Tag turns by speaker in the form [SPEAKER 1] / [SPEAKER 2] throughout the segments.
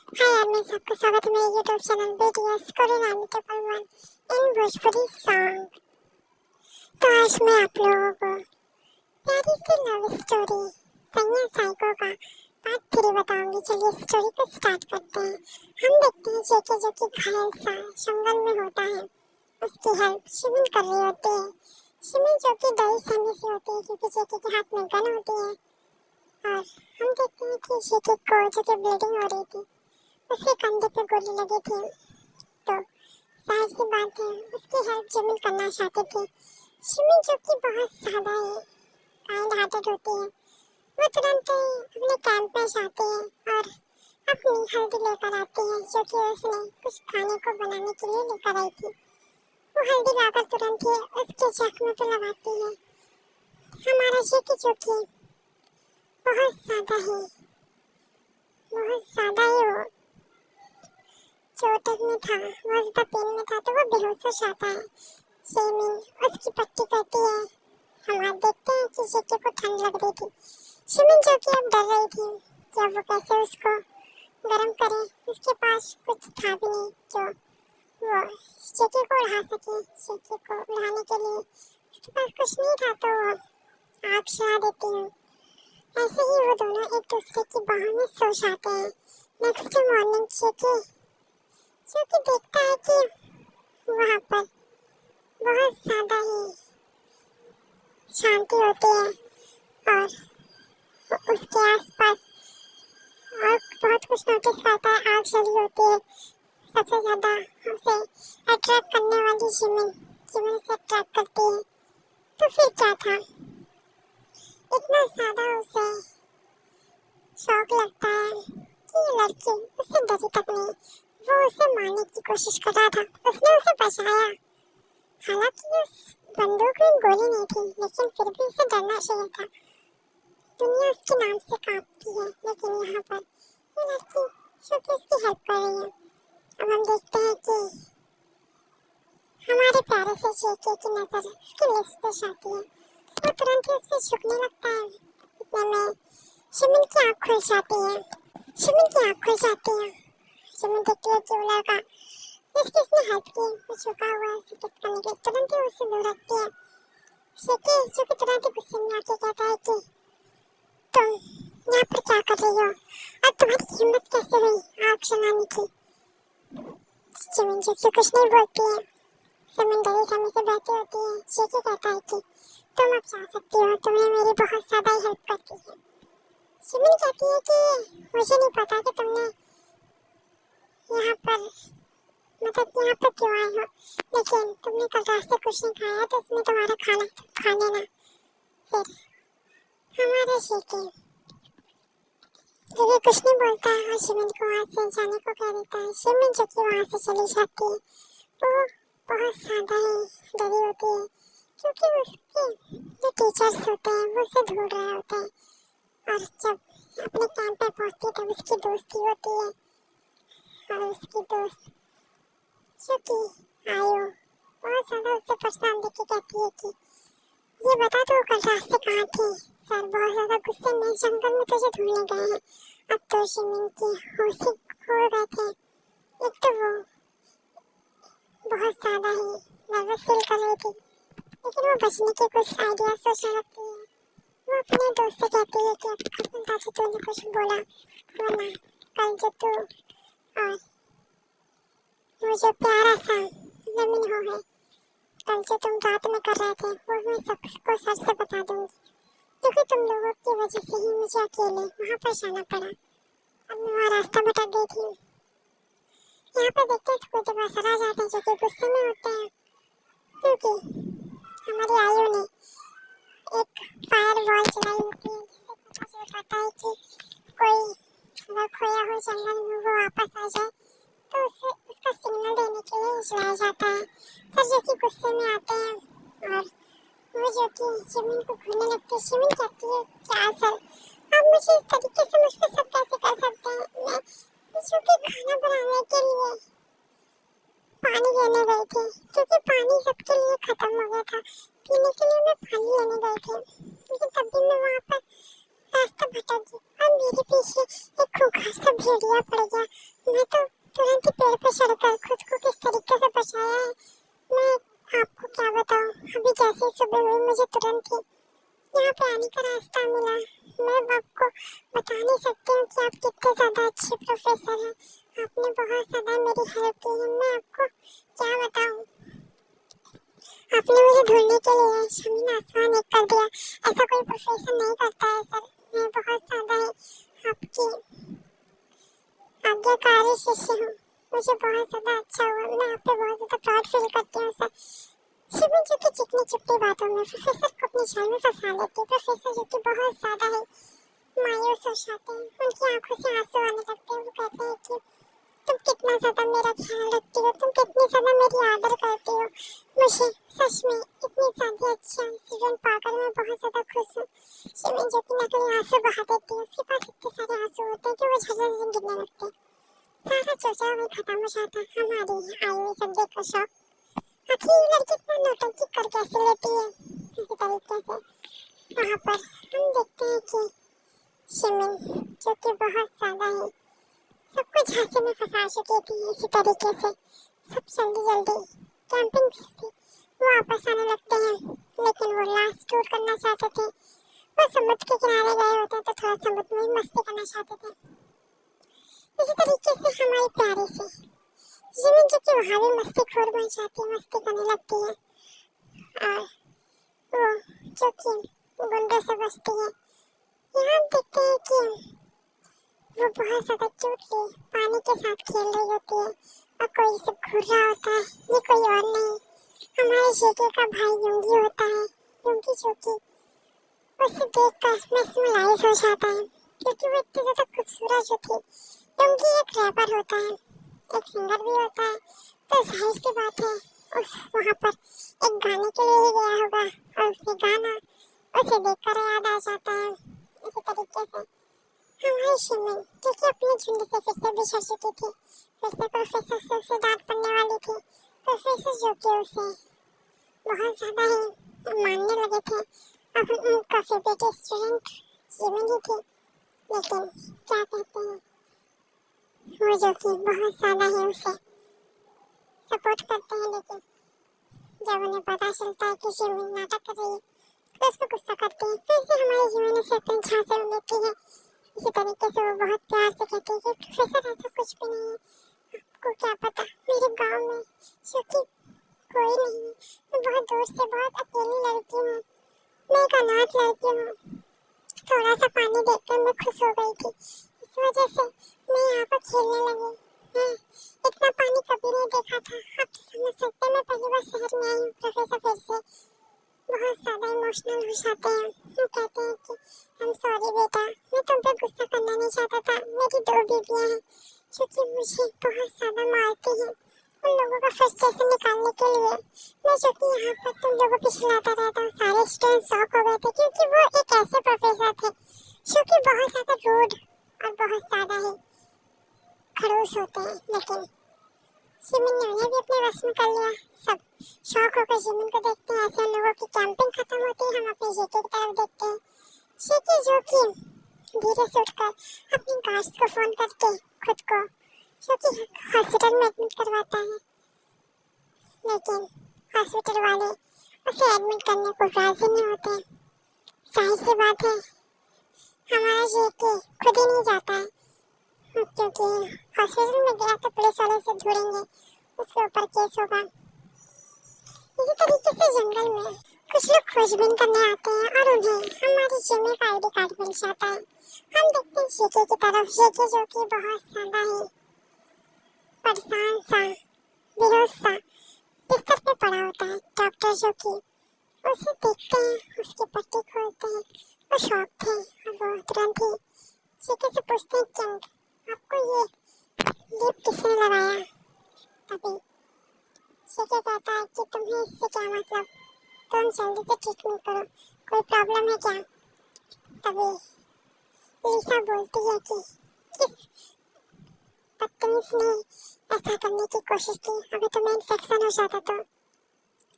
[SPEAKER 1] हाय यार, मैं सबका स्वागत है मेरे YouTube channel BTS Korean army triple one in Bhojpuri song. तो आज मैं आप लोगों को प्यारी सी लव स्टोरी सैया साइको का पार्ट 3 बताऊंगी। चलिए स्टोरी को स्टार्ट करते हैं। हम देखते हैं जेके जो कि घायल सा जंगल में होता है, उसकी हेल्प शिमिन कर रही होती है। शिमिन जो कि डरी सहमी सी होती है क्योंकि जेके के हाथ में गन होती है। और हम देखते हैं कि जेके को जो कि ब्लीडिंग हो रही थी, उसके कंधे पे गोली लगी थी। तो जाहिर सी बात है उसकी हेल्प जिमिन करना चाहती थी। जिमिन जो कि बहुत ज्यादा ही काइंड हार्टेड होती है, वो तुरंत ही अपने कैंप में जाती है और अपनी हल्दी लेकर आती है जो कि उसने कुछ खाने को बनाने के लिए लेकर आई थी। वो हल्दी लाकर तुरंत ही उसके जख्म पे लगाती है। हमारा जेके जो कि बहुत ज्यादा ही वो चोट में था, बहुत ज्यादा पेन में था, तो वो बेहोश हो जाता है। शेमिन उसकी पट्टी करती है। हम देखते हैं कि जेके को ठंड लग रही थी। शेमिन जो कि अब डर रही थी कि अब वो कैसे उसको गर्म करे। उसके पास कुछ था भी नहीं जो वो जेके को उड़ा सके। जेके को उड़ाने के लिए उसके पास कुछ नहीं था, तो वो आग जला देती है। ऐसे ही वो दोनों एक दूसरे की बाहों में सो जाते हैं। नेक्स्ट मॉर्निंग जेके जो कि देखता है कि वहाँ पर बहुत ज्यादा ही शांति होती है और उसके आसपास और बहुत कुछ नोटिस करता है। आग जली होती है। सबसे ज्यादा उसे अट्रैक्ट करने वाली जिमिन जिमिन उसे अट्रैक्ट करती है। तो फिर क्या था, इतना ज्यादा उसे शौक लगता है कि ये लड़की उससे डरी तक नहीं। वो उसे मारने की कोशिश कर रहा था, उसने उसे बचाया। हालांकि उस बंदूक में गोली नहीं थी, लेकिन फिर भी उसे डरना चाहिए था। दुनिया उसके नाम से कांपती है, लेकिन यहाँ पर ये लड़की जो कि उसकी हेल्प कर रही है। अब हम देखते हैं कि हमारे प्यारे से जेके की नजर उसकी लिप्स पे जाती है। वो तुरंत ही उस पे झुकने लगता है। इतने में शिमिन की आँख खुल जाती है। शिमिन की आँख खुल जाती है। शिमिन देखती है कि वो लड़का जिसकी उसने हेल्प की वो झुका हुआ है उसे किस करने के, तुरंत ही उसे दूर रखती है। जेके जो कि तुरंत ही गुस्से में आके कहता है कि तुम यहाँ पर क्या कर रही हो और तुम्हारी हिम्मत कैसे हुई आग जलाने की। जिमिन जो कि कुछ नहीं बोलती है, समंदरी समय से बहती होती है। जेके कहता है कि तुम अब जा सकती हो, तुमने मेरी बहुत ज्यादा हेल्प कर दी है। जिमिन कहती है कि मुझे नहीं पता कि तुमने यहाँ पर यहाँ पर क्यों आए हो, लेकिन तुमने कल रात से कुछ नहीं खाया तो इसमें तुम्हारा खाना खा लेना। फिर हमारे जेके क्योंकि कुछ नहीं बोलता है और शिमिन को वहाँ से जाने को कह देता है। शिमिन जो कि वहाँ से चली जाती है। वो बहुत ज्यादा ही डरी होती है क्योंकि उसके जो टीचर्स होते हैं वो उसे ढूंढ रहे होते हैं। और जब अपने कैंप पे पहुंचती है तब उसकी दोस्ती होती है और उसकी दोस्त जो कि आयो बहुत ज्यादा उससे परेशान देख के कहती है कि ये बता तू कल रात से कहाँ थी। सर बहुत ज्यादा गुस्से में जंगल में तुझे ढूंढने गए हैं। अब तो शिमिन की होश खो गए थे। एक तो वो बहुत ज्यादा ही नर्वस फील कर रही थी, लेकिन वो बचने के कुछ आइडिया सोचने लगती है। वो अपने दोस्त से कहती है कि अब ताकि तूने कुछ बोला वरना कल जो तू और वो जो प्यारा सा जमीन हो है कल जो तुम रात में कर रहे थे वो मैं सबको सच से बता दूंगी, क्योंकि तुम लोगों की वजह से ही मुझे अकेले वहाँ पर जाना पड़ा। अब मैं वहाँ रास्ता भटक गई थी। यहाँ पे देखते हैं तो कुछ बसर आ जाते हैं जो कि गुस्से में होते हैं क्योंकि हमारी आयु ने एक फायर वॉल चलाई होती है जिससे पता चल पाता है कि कोई अगर खोया हो जंगल में वो वापस आ जाए तो उसे उसका सिग्नल देने के लिए चलाया जाता है। सर जो कि गुस्से में आते हैं और वो जो कि शिमिन को घूरने लगती है। शिमिन कहती है क्या सर आप मुझे इस तरीके से मुझ पर सब कैसे कर सकते हैं। मैं जो कि खाना बनाने के लिए पानी लेने गई थी क्योंकि पानी सबके लिए खत्म हो गया था, पीने के लिए मैं पानी लेने गई थी, लेकिन तब भी मैं वहाँ पर रास्ता भटक गई और मेरे पीछे एक खूंखार सा भेड़िया पड़ गया। मैं तो तुरंत ही पेड़ पे चढ़कर खुद को किस तरीके से बचाया है मैं आपको क्या बताऊं। अभी जैसे ही सुबह हुई मुझे तुरंत ही यहाँ पे आने का रास्ता मिला। मैं आपको बता नहीं सकती हूँ कि आप कितने ज़्यादा अच्छे प्रोफेसर हैं। आपने बहुत ज़्यादा मेरी हेल्प की है। मैं आपको क्या बताऊँ, आपने मुझे ढूंढने के लिए ज़मीन आसमान एक कर दिया। ऐसा कोई प्रोफेसर नहीं करता है सर। मैं बहुत ज़्यादा ही आपकी आज्ञाकारी शिष्य हूँ। मुझे बहुत ज़्यादा अच्छा हुआ। मैं आप पे बहुत ज़्यादा प्राउड फील करती हूँ सर। शिविर जो कि चिकनी चुपड़ी बातों में प्रोफेसर को अपनी जाल में फंसा लेती है। प्रोफेसर जो कि बहुत ज़्यादा ही मायूस हो जाते हैं, उनकी आंखों से आंसू आने लगते हैं। वो कहते हैं कि तुम कितना ज़्यादा मेरा ख्याल रखती हो, तुम कितनी ज़्यादा मेरी आदर करती हो। मुझे सच में इतनी ज़्यादा अच्छा स्टूडेंट पाकर मैं बहुत ज़्यादा खुश हूँ। शिविर जो कि नकली आंसू बहा देती है। उसके पास इतने सारे आंसू होते हैं कि वो झरझर गिरने लगते हैं। सारा चर्चा में खत्म हो जाता है। हमारी आई हुई सब्जेक्ट का शौक आखिर ये लड़की इतना नौटंकी कर कैसे लेती है। इसी तरीके से वहाँ पर हम देखते हैं कि शिमिन जो कि बहुत ज़्यादा ही सबको झांसे में फंसा चुकी थी। इसी तरीके से सब जल्दी जल्दी कैंपिंग से वो वापस आने लगते हैं, लेकिन वो लास्ट टूर करना चाहते थे। वो समुद्र के किनारे गए होते तो थोड़ा समुद्र में मस्ती करना चाहते थे। इसी तरीके से हमारी प्यारी से शिमिन जो कि वहाँ भी मस्तीखोर बन जाती है, मस्ती करने लगती है और वो जो कि गुंडों से बचती है। यहाँ हम देखते हैं कि वो बहुत ज़्यादा क्यूटली पानी के साथ खेल रही होती है और कोई इसे घूर रहा होता है। ये कोई और नहीं, हमारे शेखे का भाई यूंगी होता है। यूंगी जो कि उसे देखकर mesmerize हो जाता है क्योंकि वो इतनी ज़्यादा खूबसूरत जो थी। यूंगी एक रैपर होता है, एक सिंगर भी होता है, तो जाहिर सी बात है उस वहाँ पर एक गाने के लिए ही गया होगा और उसने गाना उसे देखकर याद आ जाता है। इसी तरीके से हमारी शिमिन जो कि अपने झुंड से फिर से बिछड़ चुकी थी, फिर से प्रोफेसर से उसे डांट पड़ने वाली थी। प्रोफेसर जो कि उसे बहुत ज़्यादा ही मानने लगे थे। अब उनका फेवरेट स्टूडेंट शिमिन ही थी, लेकिन क्या कहते हैं वो जो कि बहुत ज़्यादा ही उसे सपोर्ट करते हैं। लेकिन जब उन्हें पता चलता है कि शिमिन नाटक कर रही है तो उस पर गुस्सा करते हैं। फिर से हमारी शिमिन उसे अपने झांसे में लेती है। इसी तरीके से वो बहुत प्यार से कहती है कि प्रोफेसर ऐसा कुछ भी नहीं है, आपको क्या पता मेरे गांव में जो कि कोई नहीं है। मैं बहुत दूर से बहुत अकेली लड़की हूँ, मैं एक अनाथ लड़की हूँ। थोड़ा सा पानी देखकर मैं खुश हो गई थी, इस वजह से मैं यहाँ पर खेलने लगी। मैं इतना पानी कभी नहीं देखा था। आप समझ सकते हैं, मैं पहली बार शहर में आई हूँ। प्रोफेसर फिर से बहुत ज़्यादा इमोशनल हो जाते हैं। वो कहते हैं कि I'm sorry बेटा, मैं तुम पे गुस्सा करना नहीं चाहता था। मेरी 2 बीवियाँ हैं जो कि मुझे बहुत ज़्यादा मारती हैं। उन लोगों का फ्रस्ट्रेशन निकालने के लिए मैं जो कि यहाँ पर तुम लोगों को चिल्लाता रहता हूँ। सारे स्टूडेंट शॉक हो गए थे क्योंकि वो एक ऐसे प्रोफेसर थे जो कि बहुत ज़्यादा रूड और बहुत ज़्यादा ही खड़ूस होते हैं। लेकिन शिमिन ने उन्हें भी अपने वश में कर लिया। सब शौक होकर शिमिन को देखते हैं। ऐसे लोगों की कैंपिंग खत्म होती है, हम अपने शेखे की तरफ देखते हैं। शेखे जो कि धीरे से उठकर अपनी गार्ड्स को फोन करके खुद को जो कि हॉस्पिटल में एडमिट करवाता है, लेकिन हॉस्पिटल वाले उसे एडमिट करने को राजी नहीं होते। जाहिर सी बात है हमारा शेखे खुद ही नहीं जाता है क्योंकि हॉस्पिटल में गया तो पुलिस वाले से ढूंढेंगे, उसके ऊपर केस होगा। इसी तरीके से जंगल में कुछ लोग खोजबीन करने आते हैं और उन्हें हमारी शिमिन का आईडी कार्ड मिल जाता है। हम देखते हैं शेखे की तरफ। शेखे जो कि बहुत ज़्यादा ही परेशान सा, बेहोश सा बिस्तर पे पड़ा होता है। डॉक्टर जो कि उसे देखते हैं, उसकी पट्टी खोलते हैं। वो शॉक थे और वो तुरंत ही शेखे से पूछते हैं चंद आपको ये लिप किसने लगाया। तभी शेखे कहता है कि तुम्हें इससे क्या मतलब, तुम जल्दी से ट्रीटमेंट करो, कोई प्रॉब्लम है क्या। तभी लिसा बोलती है कि किस बदतमीज ने ऐसा करने की कोशिश की, अगर तुम्हें इन्फेक्शन हो जाता तो।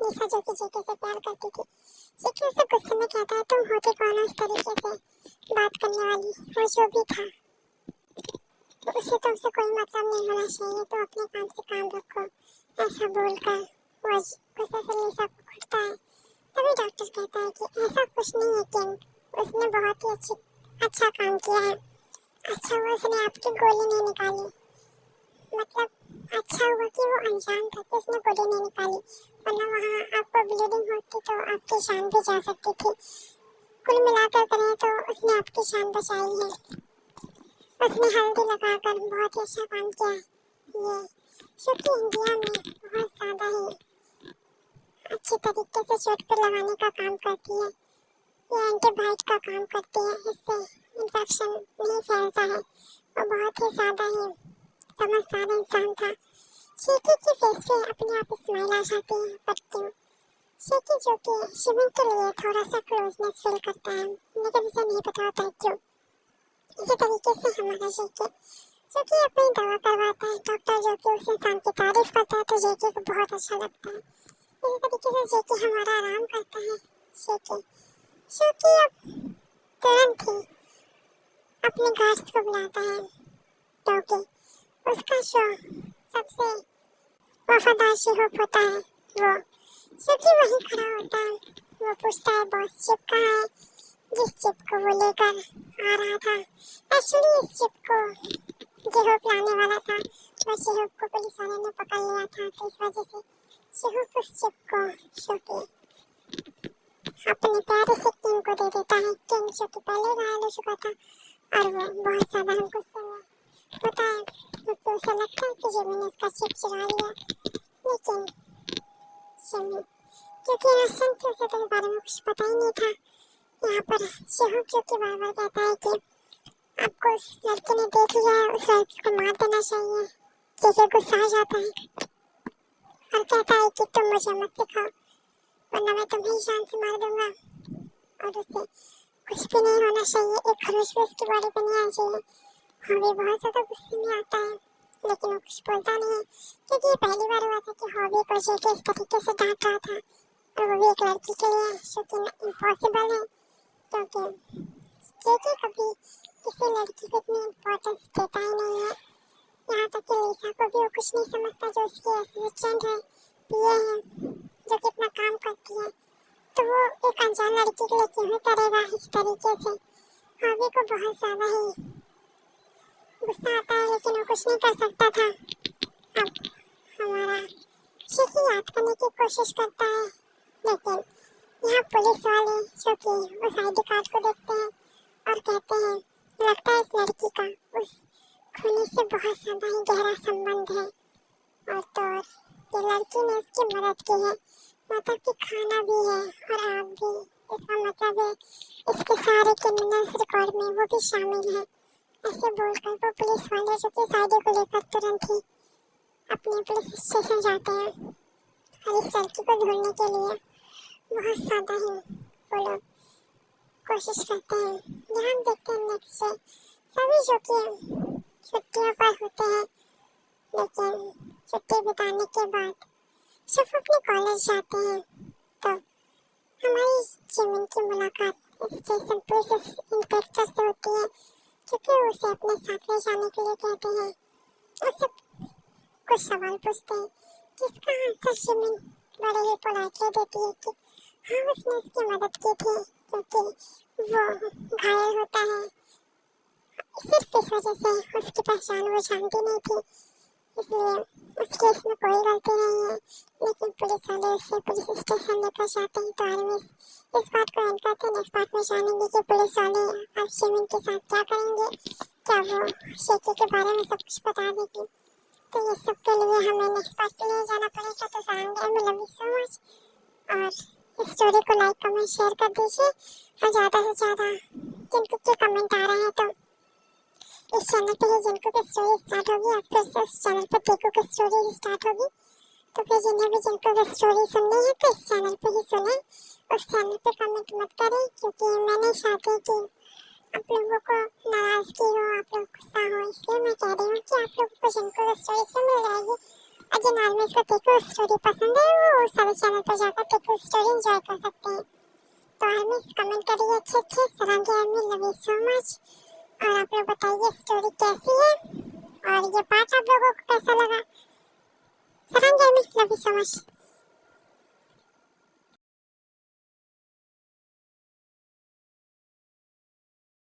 [SPEAKER 1] लिसा जो कि जेके से प्यार करती थी, जेके उसे गुस्से में कहता है तुम होते कौन हो इस तरीके से बात करने वाली। वो जो भी था तो उससे तुमसे कोई मतलब नहीं होना चाहिए, तो अपने काम से काम रखो, ऐसा बोलकर वो गुस्से से लिसा को घुटता है। तभी डॉक्टर कहता है कि ऐसा कुछ नहीं है किंग, उसने बहुत ही अच्छा काम किया है। अच्छा हुआ उसने आपकी गोली नहीं निकाली, मतलब अच्छा हुआ कि वो अनजान था कि उसने गोली नहीं निकाली, वरना वहाँ आपको ब्लीडिंग होती तो आपकी जान भी जा सकती थी। कुल मिलाकर करें तो उसने आपकी जान बचाई है। उसने हल्दी लगाकर बहुत ही अच्छा काम किया है। ये क्योंकि इंडिया में बहुत ज़्यादा ही अच्छी तरीके से चोट पर लगाने का काम करती है, ये एंटीबायोटिक का काम करती है, इससे इन्फेक्शन नहीं फैलता है। वो बहुत ही ज़्यादा ही समझदार इंसान था। शेकी के फेस पे अपने आप स्माइल आ जाती है, पर क्यों? शेकी जो कि शिविंग के लिए थोड़ा सा क्लोजनेस फील करता है, लेकिन उसे नहीं पता होता है क्यों। इसी तरीके से हमारा शेकी जो कि अपनी दवा करवाता है, डॉक्टर जो कि उस इंसान की तारीफ करता है तो शेकी को बहुत अच्छा लगता है। इसी तरीके से शेकी हमारा आराम करता है। शेकी शेकी अब तुरंत ही अपने गार्ड्स को बुलाता है, क्योंकि उसका शो सबसे वफादार शिहोप होता है। वो क्योंकि वहीं खड़ा होता है, वो पूछता है बॉस चिप कहाँ है, जिस चिप को वो लेकर आ रहा था। एक्चुअली इस चिप को शिहोप लाने वाला था, पर शिहोप को पुलिस वाले ने पकड़ लिया था, तो इस वजह से शिहोप उस चिप को शोके अपने प्यारे से किंग को दे देता है। किंग जो कि पहले घायल हो चुका था और वो बहुत ज्यादा गुस्से में होता है, क्योंकि उसे लगता है कि जिमी ने उसका चिप चुरा लिया। लेकिन जिमी क्योंकि इनोसेंट थी, उसे तो इस बारे में कुछ पता ही नहीं था। यहाँ पर शिहोप जो कि बार बार कहता है कि आपको उस लड़के ने देख लिया है, उस लड़के को मार देना चाहिए। केके गुस्सा आ जाता है और कहता है कि तुम मुझे मत सिखाओ, वरना मैं तुम्हें ही जान से मार दूंगा। और उसे कुछ भी नहीं होना चाहिए, एक खरोच भी उसकी बॉडी पे नहीं आना चाहिए। हॉबी बहुत ज्यादा गुस्से में आता है, लेकिन वो कुछ बोलता नहीं है, क्योंकि ये पहली बार हुआ था कि हॉबी को जेके इस तरीके से डांट रहा था, और वो भी एक लड़की के लिए, जो कि इम्पॉसिबल है, क्योंकि जेके कभी किसी लड़की को इतनी इम्पोर्टेंस देता ही नहीं है। यहाँ तक कि लिसा को भी वो कुछ नहीं समझता, जो उसकी असिस्टेंट है, पीए है, जो कि इतना काम करती है, तो वो एक अनजान लड़की के लिए क्यों करेगा इस तरीके से। हॉबी को बहुत ज्यादा ही गुस्सा आता है, लेकिन वो कुछ नहीं कर सकता था। अब हमारा शेकी याद करने की कोशिश करता है, लेकिन यहाँ पुलिस वाले जो कि उस आईडी कार्ड को देखते हैं और कहते हैं लगता है इस लड़की का उस खूनी से बहुत ज्यादा ही गहरा संबंध है, और तो और ये लड़की ने उसकी मदद की है, मतलब कि खाना भी है और आग भी। इसका मतलब है इसके सारे क्रिमिनल्स रिकॉर्ड में वो भी शामिल है। ऐसे बोलकर वो पुलिस वाले जो कि साइडे को लेकर तुरंत ही अपने पुलिस स्टेशन जाते हैं और इस लड़की को ढूंढने के लिए बहुत ज्यादा ही वो लोग कोशिश करते हैं। यहाँ हम देखते हैं नेक्स्ट डे सभी जो कि छुट्टियों पर होते हैं, लेकिन छुट्टी बिताने के बाद सब अपने कॉलेज जाते हैं। तो हमारी जिमिन की मुलाकात स्टेशन पुलिस इंस्पेक्टर से होती है, क्योंकि उसे अपने साथ ले जाने के लिए कहते हैं। उससे कुछ सवाल पूछते हैं, जिसका आंसर जिमिन बड़े ही पोलाइटली देती है कि हाँ उसने उसकी मदद की थी, क्योंकि वो घायल होता है, सिर्फ इस वजह से उसकी पहचान वो जानती नहीं थी, इसलिए उस केस में कोई गलती नहीं है। लेकिन पुलिस वाले उसे पुलिस स्टेशन लेकर जाते हैं, तो आर्मी इस बात को एंड करते हैं। नेक्स्ट पार्ट में जानेंगे कि पुलिस वाले अब शिविन के साथ क्या करेंगे, क्या वो शेकी के बारे में सब कुछ बता देगी। तो ये सब के लिए हमें नेक्स्ट पार्ट के लिए जाना पड़ेगा। तो जाएंगे, I love you so much, और इस स्टोरी को लाइक कमेंट शेयर कर दीजिए, और ज़्यादा से ज़्यादा जिनको के कमेंट आ रहे हैं तो इस चैनल पे ही जिनको की स्टोरी स्टार्ट होगी और फिर से इस चैनल पे टेको की स्टोरी स्टार्ट होगी। तो फिर जिन्हें भी जिनको की स्टोरी सुननी है तो इस चैनल पे ही सुने, उस चैनल पे कमेंट मत करें, क्योंकि मैं नहीं चाहती कि आप लोगों को नाराजगी हो, आप लोग गुस्सा हो, इसलिए मैं कह रही हूँ कि आप लोगों को जिनको स्टोरी इसमें मिल जाएगी, और जिन आदमी को टेको स्टोरी पसंद है वो सारे चैनल पर जाकर टेको स्टोरी एंजॉय कर सकते हैं। तो आर्मी कमेंट करिए अच्छे अच्छे, सरांगे army, love you so much, और आप लोग बताइए स्टोरी कैसी है। और ये पार्ट आप लोगों को कैसा लगा? सरांगे में लव यू सो मच।